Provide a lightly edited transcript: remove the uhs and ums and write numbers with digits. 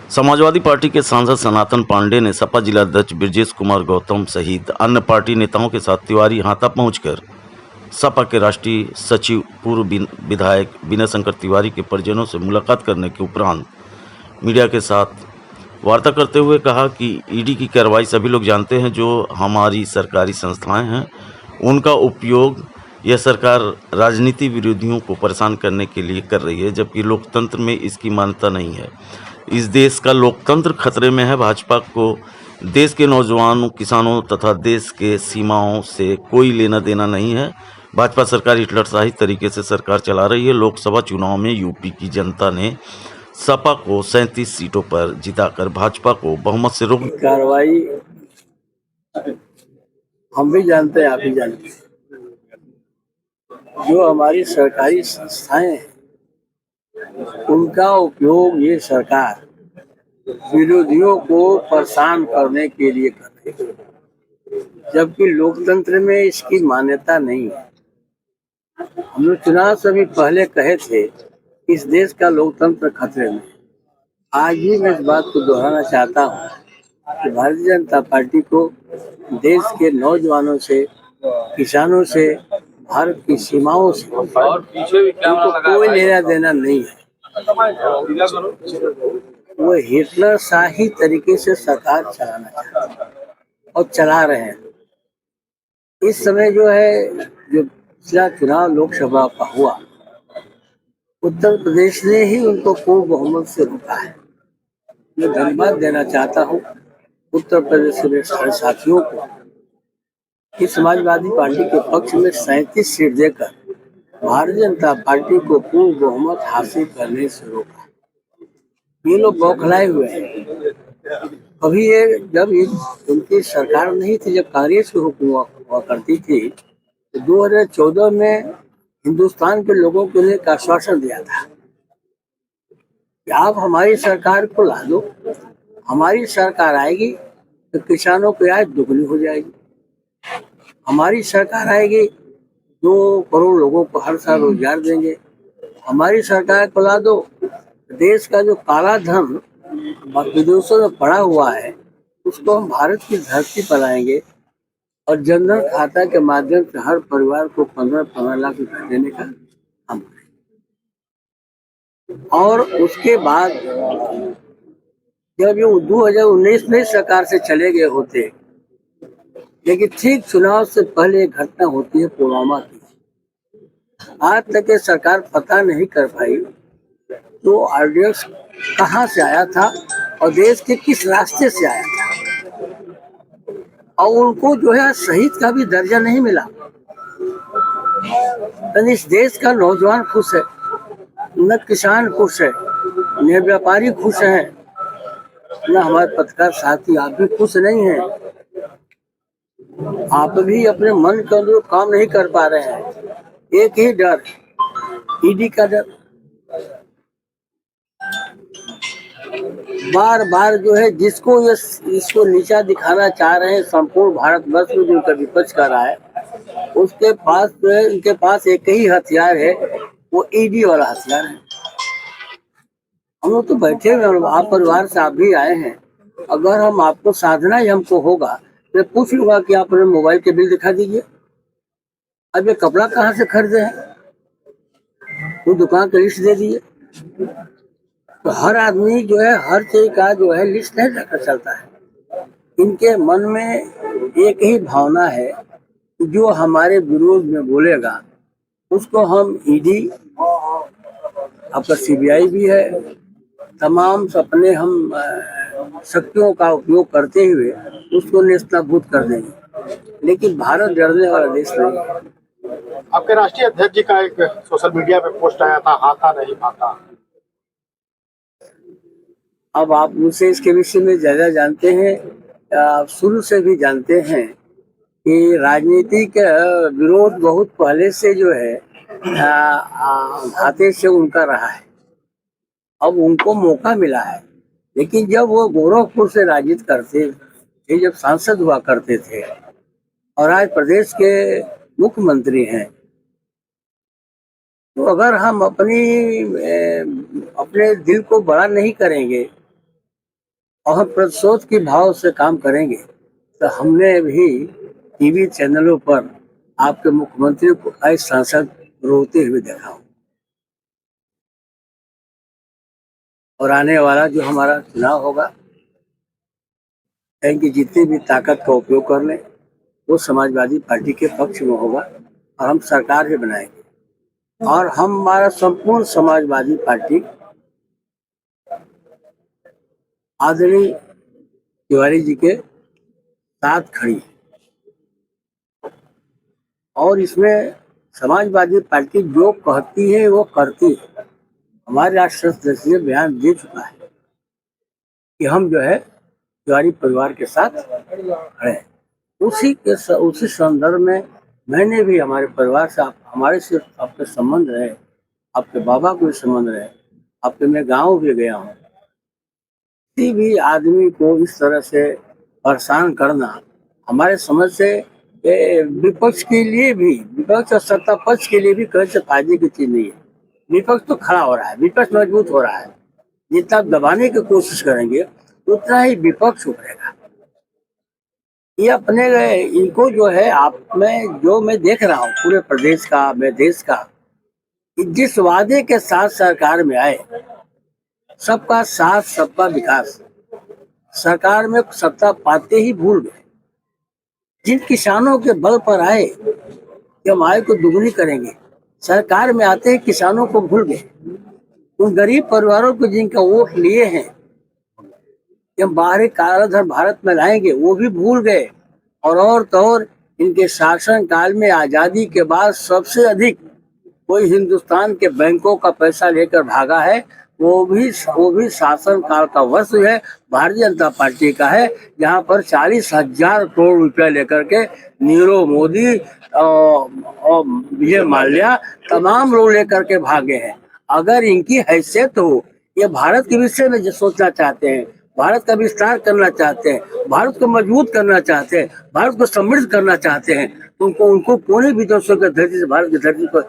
Samajwadi party के सांसद सनातन पांडे ने सपा जिलाध्यक्ष ब्रजेश कुमार गौतम सहित अन्य पार्टी नेताओं के साथ तिवारी हाता पहुंचकर सपा के राष्ट्रीय सचिव पूर्व विधायक विनय शंकर तिवारी के परिजनों से मुलाकात करने के उपरांत मीडिया के साथ वार्ता करते हुए कहा कि ईडी की कार्रवाई सभी लोग जानते हैं। जो हमारी सरकारी संस्थाएं हैं उनका उपयोग यह सरकार राजनीति विरोधियों को परेशान करने के लिए कर रही है, जबकि लोकतंत्र में इसकी मान्यता नहीं है। इस देश का लोकतंत्र खतरे में है। भाजपा को देश के नौजवानों, किसानों तथा देश के सीमाओं से कोई लेना देना नहीं है। भाजपा सरकार हिटलरशाही तरीके से सरकार चला रही है। लोकसभा चुनाव में यूपी की जनता ने सपा को 37 सीटों पर जिताकर भाजपा को बहुमत से रोक। कार्रवाई हम भी जानते हैं, आप भी जानते हैं। जो हमारी सरकारी संस्थाएं हैं उनका उपयोग ये सरकार विरोधियों को परेशान करने के लिए कर रही है, जबकि लोकतंत्र में इसकी मान्यता नहीं है। हम लोग चुनाव से भी पहले कहे थे इस देश का लोकतंत्र खतरे में। आज भी मैं इस बात को दोहराना चाहता हूँ कि भारतीय जनता पार्टी को देश के नौजवानों से, किसानों से, भारत की सीमाओं से उनको कोई लेना देना नहीं है। वो हिटलर शाही तरीके से सरकार चलाना चाहते हैं और चला रहे हैं। इस समय जो है, जो पिछला चुनाव लोकसभा का हुआ, उत्तर प्रदेश ने ही उनको पूर्ण बहुमत से रोका है। मैं धन्यवाद देना चाहता हूँ उत्तर प्रदेश के सारे साथियों को कि समाजवादी पार्टी के पक्ष में 37 सीट देकर भारतीय जनता पार्टी को पूर्ण बहुमत हासिल करने से रोका। ये लोग बौखलाए हुए हैं। अभी ये जब उनकी सरकार नहीं थी, जब कांग्रेस की हुकूमत हुआ करती थी, तो 2014 में हिंदुस्तान के लोगों के लिए एक आश्वासन दिया था कि आप हमारी सरकार को ला दो, हमारी सरकार आएगी तो किसानों की आय दुगनी हो जाएगी। हमारी सरकार आएगी 2 करोड़ लोगों को हर साल रोजगार देंगे। हमारी सरकार को ला दो, देश का जो काला धन विदेशों में पड़ा हुआ है उसको हम भारत की धरती पर लाएंगे और जनधन खाता के माध्यम से हर परिवार को 15-15 लाख रुपए देने का हम करेंगे। और उसके बाद जब ये 2019 में सरकार से चले गए होते, लेकिन ठीक चुनाव से पहले एक घटना होती है पुलवामा की। आज तक ये सरकार पता नहीं कर पाई तो आरडीएक्स कहाँ से आया था और देश के किस रास्ते से आया था, और उनको जो है शहीद का भी दर्जा नहीं मिला। तो इस देश का नौजवान खुश है, न किसान खुश है, न व्यापारी खुश है, न हमारे पत्रकार साथी आप भी खुश नहीं हैं। आप भी अपने मन के अनुरूप काम नहीं कर पा रहे हैं। एक ही डर, ईडी का डर। बार बार जो है जिसको ये इसको नीचा दिखाना चाह रहे हैं संपूर्ण भारतवर्ष में, जो विपक्ष कर रहा है, उसके पास जो है, इनके पास एक ही हथियार है, वो ईडी वाला हथियार है। हम लोग तो बैठे हुए, आप परिवार से आप भी आए हैं। अगर हम आपको साधना ही हमको होगा तो पूछ लूंगा कि आप अपने मोबाइल के बिल दिखा दीजिए। अब ये कपड़ा कहाँ से खरीदे हैं, वो दुकान की लिस्ट दे दीजिए। तो हर आदमी जो है हर चीज का जो है लिस्ट नहीं लेकर चलता है। इनके मन में एक ही भावना है, जो हमारे विरोध में बोलेगा उसको हम ईडी, आपका सीबीआई भी है, तमाम अपने हम शक्तियों का उपयोग करते हुए उसको नेस्तनाबूद कर देंगे। लेकिन भारत डरने वाला देश नहीं है। आपके राष्ट्रीय अध्यक्ष जी का एक सोशल मीडिया पे पोस्ट आया था, हाथा नहीं भाता। अब आप मुझसे इसके विषय में ज्यादा जानते हैं, आप शुरू से भी जानते हैं कि राजनीतिक विरोध बहुत पहले से जो है हाथे से उनका रहा है। अब उनको मौका मिला है, लेकिन जब वो गोरखपुर से राजनीति करते थे, जब सांसद हुआ करते थे और आज प्रदेश के मुख्यमंत्री हैं, तो अगर हम अपने दिल को बड़ा नहीं करेंगे और हम प्रतिशोध के भाव से काम करेंगे, तो हमने भी टीवी चैनलों पर आपके मुख्यमंत्री को कई सांसद रोते हुए देखा हो। और आने वाला जो हमारा चुनाव होगा, इनकी जितनी भी ताकत का उपयोग कर लें, वो समाजवादी पार्टी के पक्ष में होगा और हम सरकार भी बनाएंगे। और हमारा संपूर्ण समाजवादी पार्टी आदरणीय तिवारी जी के साथ खड़ी है। और इसमें समाजवादी पार्टी जो कहती है वो करती है। हमारे राष्ट्रीय सदस्य ने बयान दे चुका है कि हम जो है तिवारी परिवार के साथ खड़े हैं। उसी संदर्भ में मैंने भी हमारे परिवार से हमारे से आपके संबंध रहे, आपके बाबा को भी संबंध रहे, आपके मैं गांव भी गया हूँ। किसी भी आदमी को इस तरह से परेशान करना हमारे समझ से विपक्ष के लिए भी, विपक्ष और सत्ता पक्ष के लिए भी कहीं से फायदे की चीज नहीं है। विपक्ष तो खड़ा हो रहा है, विपक्ष मजबूत हो रहा है। जितना दबाने की कोशिश करेंगे उतना ही विपक्ष उभरेगा। ये अपने इनको जो है आप में जो मैं देख रहा हूँ पूरे प्रदेश का, मैं देश का, जिस वादे के साथ सरकार में आए, सबका साथ सबका विकास, सरकार में सत्ता पाते ही भूल गए। जिन किसानों के बल पर आए कि हम आय को दुगनी करेंगे, सरकार में आते ही किसानों को भूल गए। उन गरीब परिवारों को जिनका वोट लिए हैं कि हम बाहरी कालाधन भारत में लाएंगे, वो भी भूल गए। और तो और इनके शासन काल में आजादी के बाद सबसे अधिक कोई हिंदुस्तान के बैंकों का पैसा लेकर भागा है, वो भी शासन काल का वर्ष है भारतीय जनता पार्टी का है, जहां पर 40,000 करोड़ रुपया लेकर के नीरव मोदी और विजय माल्या तमाम लोग लेकर के भागे हैं। अगर इनकी हैसियत हो, ये भारत के विषय में जो सोचना चाहते हैं, भारत का विस्तार करना चाहते हैं, भारत को मजबूत करना चाहते हैं, भारत को समृद्ध करना चाहते हैं, तो उनको कोने विदेशों के धरती से भारत की धरती को